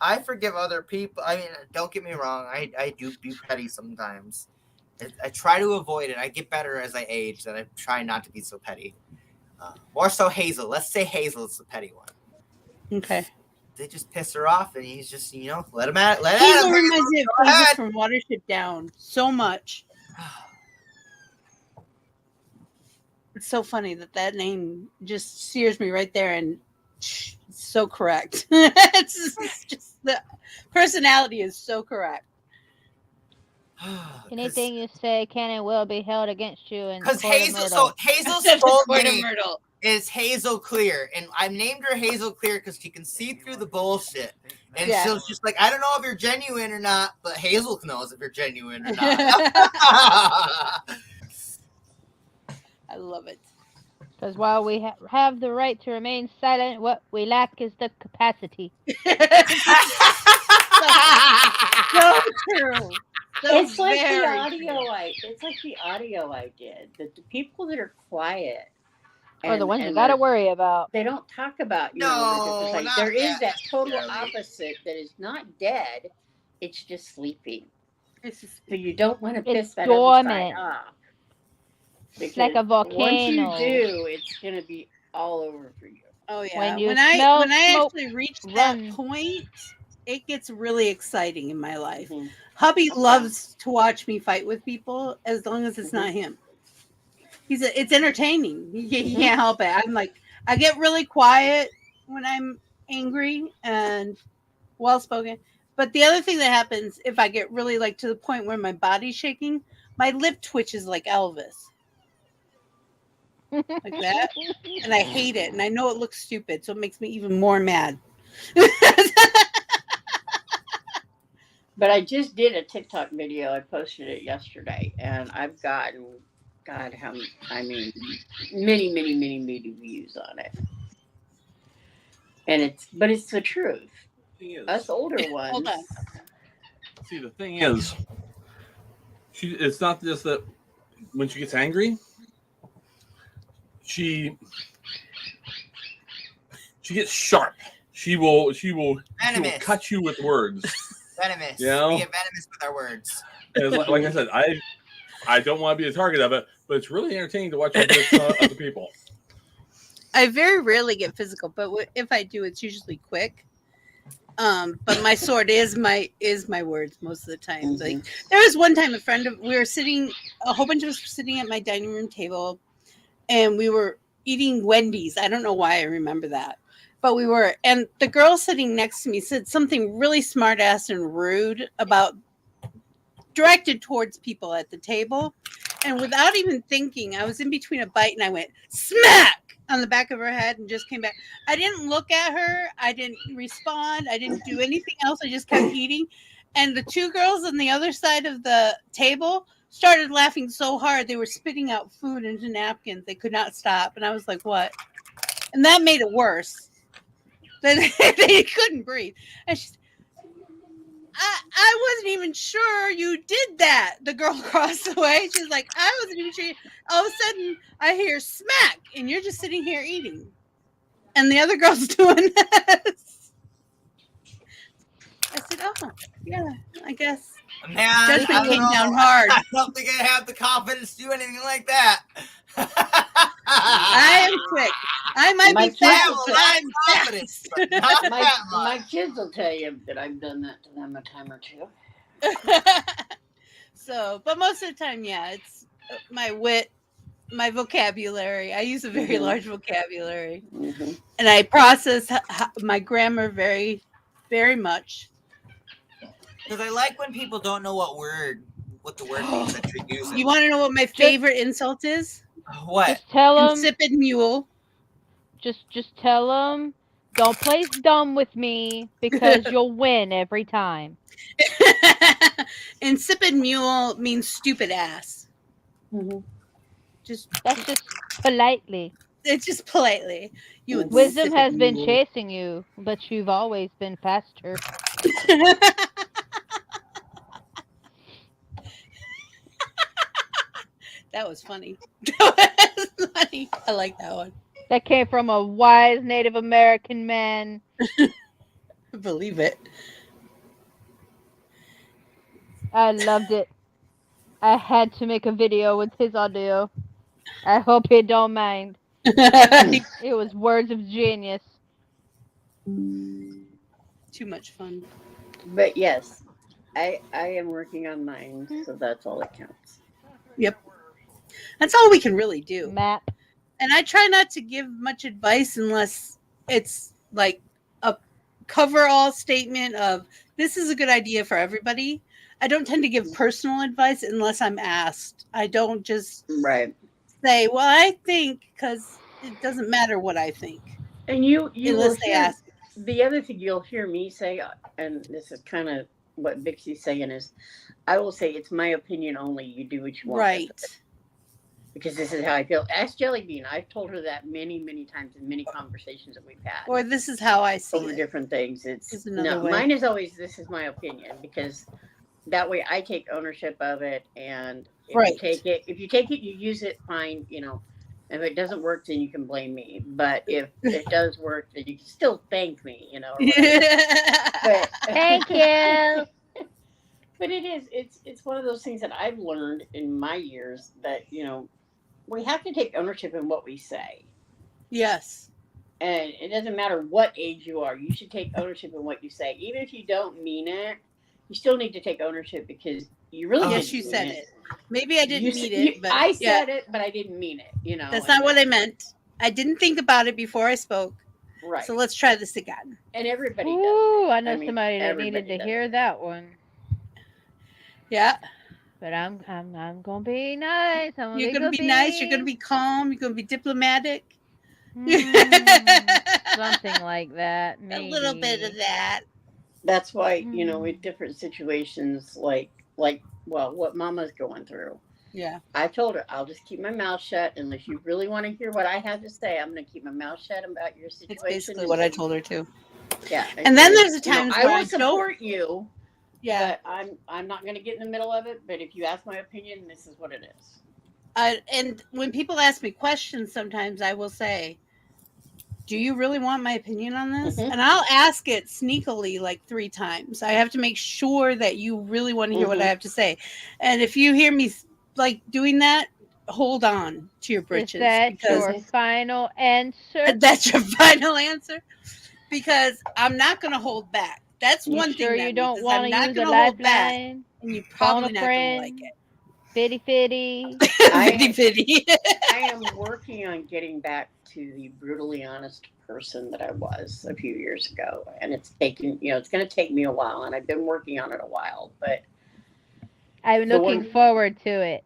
I forgive other people. I mean, don't get me wrong. I do be petty sometimes. I try to avoid it. I get better as I age. That I try not to be so petty. More so Hazel. Let's say Hazel is the petty one. Okay. They just piss her off, and he's just, let him at it. Let Hazel him. reminds me of Go Hazel ahead. from Watership Down so much. It's so funny that name just sears me right there, and it's so correct. it's just the personality is so correct. Anything you say can and will be held against you in the Because court of Hazel, Myrtle. so Hazel's full name is Hazel Clear, and I named her Hazel Clear because she can see through the bullshit. And Yeah. she's just like, I don't know if you're genuine or not, but Hazel knows if you're genuine or not. I love it. Because while we have the right to remain silent, what we lack is the capacity. So true. So It's like the very audio true. It's like the audio I did. The people that are quiet Or the ones you and gotta worry about. they don't talk about No, like, not there is that that total necessarily. opposite that is not dead. It's just sleeping. It's just, So you don't want to It's piss that other side dormant. off. It's like a Once you volcano. do, it's gonna be all over for you. oh yeah. When you When I smell smoke, actually reach run. that point, it gets really exciting in my life. Mhm. Hubby loves to watch me fight with people as long as it's not him. It's entertaining. He can't help it. I'm like, I get really quiet when I'm angry and well spoken. But the other thing that happens if I get really like to the point where my body's shaking, my lip twitches like Elvis. Like that. And I hate it. And I know it looks stupid, so it makes me even more mad. But I just did a TikTok video. I posted it yesterday, and I've gotten, God, many views on it. And it's the truth. Us older ones. Hold on. See, the thing is, it's not just that when she gets angry, she gets sharp. She will cut you with words. Venomous. You know? We get venomous with our words. And like I said, I don't want to be a target of it, but it's really entertaining to watch other people. I very rarely get physical, but if I do, it's usually quick. But my sword is my words most of the time. Mhm. Like there was one time we were sitting, a whole bunch of us were sitting at my dining room table, and we were eating Wendy's. I don't know why I remember that, but we were, and the girl sitting next to me said something really smart ass and rude directed towards people at the table, and without even thinking, I was in between a bite and I went smack on the back of her head and just came back. I didn't look at her. I didn't respond. I didn't do anything else. I just kept eating. And the two girls on the other side of the table started laughing so hard they were spitting out food into napkins. They could not stop. And I was like, what? And that made it worse. They couldn't breathe. And she's, I wasn't even sure you did that. The girl across the way. She's like, I wasn't even sure. All of a sudden, I hear smack, and you're just sitting here eating. And the other girl's doing this. I said, oh, yeah, I guess. Man, Judgment came down hard. I don't think I have the confidence to do anything like that. I am quick. I might My be fast, kids- but I'm confidence, fast. but not My, that much. my kids will tell you that I've done that to them a time or two. So, but most of the time, yeah, it's my wit, my vocabulary. I use a very Mhm. large vocabulary, Mm-hmm. and I process my grammar very, very much. Because I like when people don't know what the word means that you're using. You want to know what my favorite insult is? What? Just tell them. Insipid mule. Just tell them. Don't play dumb with me because you'll win every time. Insipid mule means stupid ass. Mm-hmm. That's just politely. It's just politely. You Wisdom insipid has been mule. chasing you, but you've always been faster. That was funny. That was funny. I like that one. That came from a wise Native American man. Believe it. I loved it. I had to make a video with his audio. I hope he don't mind. It was words of genius. Too much fun. But yes, I am working on mine, so that's all that counts. Yep. That's all we can really do. Map. And I try not to give much advice unless it's like a cover-all statement of this is a good idea for everybody. I don't tend to give personal advice unless I'm asked. I don't just Right. say, well, I think, because it doesn't matter what I think. And you will Unless they hear, ask. the other thing you'll hear me say, and this is kind of what Vixie's saying, is I will say it's my opinion only. You do what you want. Right. with it. Because this is how I feel. Ask Jellybean. I've told her that many, many times in many conversations that we've had Or this is how I see over it. different things. Is It's another no, way. mine is always this is my opinion, because that way I take ownership of it, and if Right. you take it, you use it, fine, If it doesn't work, then you can blame me. But if it does work, then you can still thank me, or whatever. But, Thank you. But it's one of those things that I've learned in my years that, we have to take ownership in what we say. Yes. And it doesn't matter what age you are, you should take ownership in what you say. Even if you don't mean it, you still need to take ownership because you really Yes, didn't you mean said it. Maybe I didn't mean it, but I yeah, said it, but I didn't mean it, that's not what I meant. I didn't think about it before I spoke. Right. So let's try this again. And everybody does. Ooh, I know I mean, somebody that needed everybody to does. hear that one. Yeah. But I'm gonna be nice. You're going to be nice. You're going to be calm. You're going to be diplomatic. Something like that. A little bit of that. That's why, in different situations, like what Mama's going through. Yeah. I told her, I'll just keep my mouth shut unless you really want to hear what I have to say. I'm going to keep my mouth shut about your situation. It's basically what I told her too. Yeah. And then there's the times I where I will support you, Yeah. but I'm not going to get in the middle of it. But if you ask my opinion, this is what it is. And when people ask me questions, sometimes I will say, do you really want my opinion on this? Mhm. And I'll ask it sneakily like 3 times. I have to make sure that you really want to hear what I have to say. And if you hear me like doing that, hold on to your britches. Is that because your final answer? that's your final answer. Because I'm not going to hold back. That's You one sure thing. you that don't means want I'm to not use a gonna hold back, lifeline? and you're Phone probably a not going to friend? like it. Fitty fitty. Fitty fitty. I am working on getting back to the brutally honest person that I was a few years ago. And it's taken, it's going to take me a while. And I've been working on it a while. But I'm looking forward to it.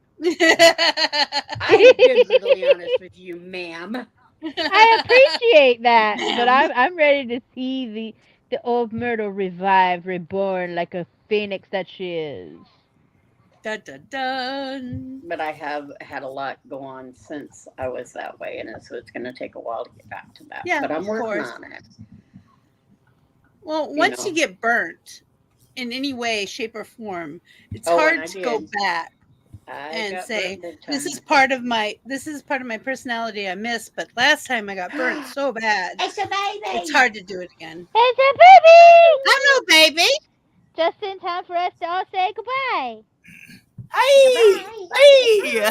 I've been brutally honest with you, ma'am. I appreciate that, but I'm ready to see the old Myrtle revived, reborn like a phoenix that she is. Dun, dun, dun. But I have had a lot go on since I was that way, and so it's going to take a while to get back to that. Yeah, but I'm of working course. on it. Well, You once know. you get burnt in any way, shape, or form, it's Oh, and hard I to go did. back I and got say, burnt big this time. is part of my personality I miss, but last time I got burnt so bad, It's a baby. it's hard to do it again. It's a baby! Hello, baby. Just in time for us to all say goodbye. Hey! Hey!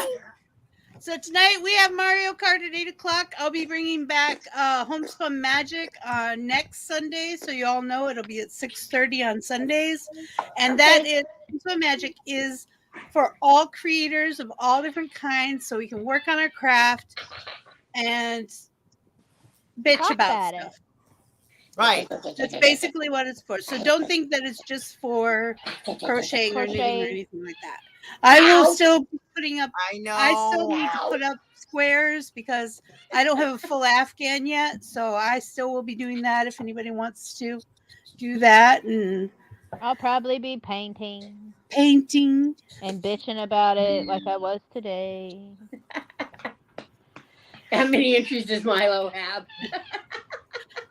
So tonight we have Mario Kart at 8 o'clock. I'll be bringing back Homespun Magic next Sunday, so you all know it'll be at 6:30 on Sundays. And that is Homespun Magic is for all creators of all different kinds, so we can work on our craft and bitch Talk about about stuff. Right. That's basically what it's for. So don't think that it's just for crocheting or knitting or Crochet. anything like that. I will still be putting up. I know. I still need to put up squares because I don't have a full Afghan yet. So I still will be doing that if anybody wants to do that and I'll probably be painting painting. and bitching about it like I was today. How many entries does Milo have?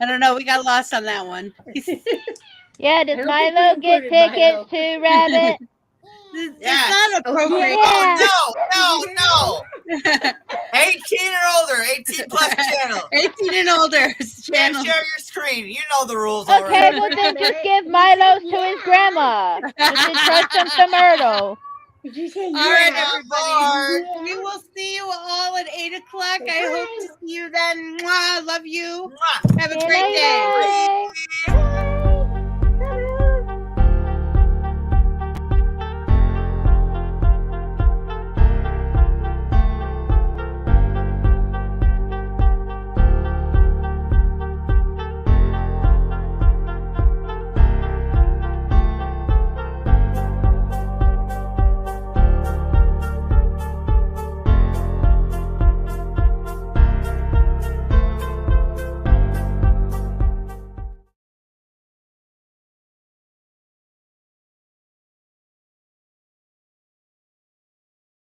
I don't know. We got lost on that one. Yeah, I does don't think Milo we get recorded Milo. tickets to Rabbit? It's Yes. not appropriate. Yeah. Oh, no. 18 or older. 18 plus channel. 18 and older Can't channel. share your screen. You know the rules Okay, already. well then just give Milo's to his grandma. Just entrust him to Myrtle. Did you say All right, Yeah. everybody. We will see you all at 8 o'clock. I hope to see you then. Mwah, love you. Mwah. Have a See you great later. day.